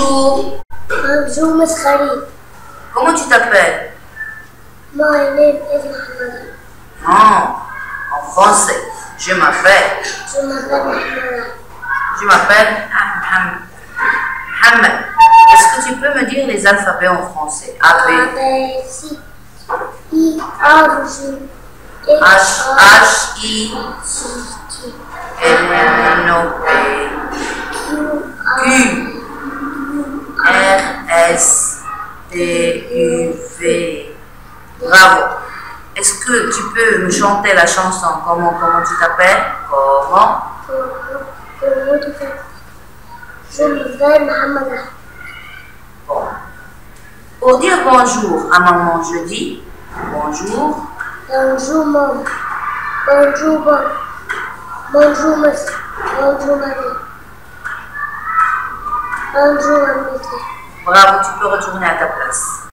Bonjour. Bonjour, Miss Khalid. Comment tu t'appelles? My name is Mohammed. Non, en français. Je m'appelle. Je m'appelle Mohammed. Je m'appelle Mohamed. Est-ce que tu peux me dire les alphabets en français? A, B, A, B, C, E, R, G, H, I, C, T, L, N, O, P, Q, Q, R, S, T, U, V. Bravo. Est-ce que tu peux me chanter la chanson? Comment tu t'appelles? Comment? Comment tu fais? Je m'appelle Mohammed. Bon. Pour dire bonjour à maman, je dis bonjour. Bonjour, maman. Bonjour, bon. Bonjour, monsieur. Bonjour, madame. Bonjour, monsieur. Bravo, tu peux retourner à ta place.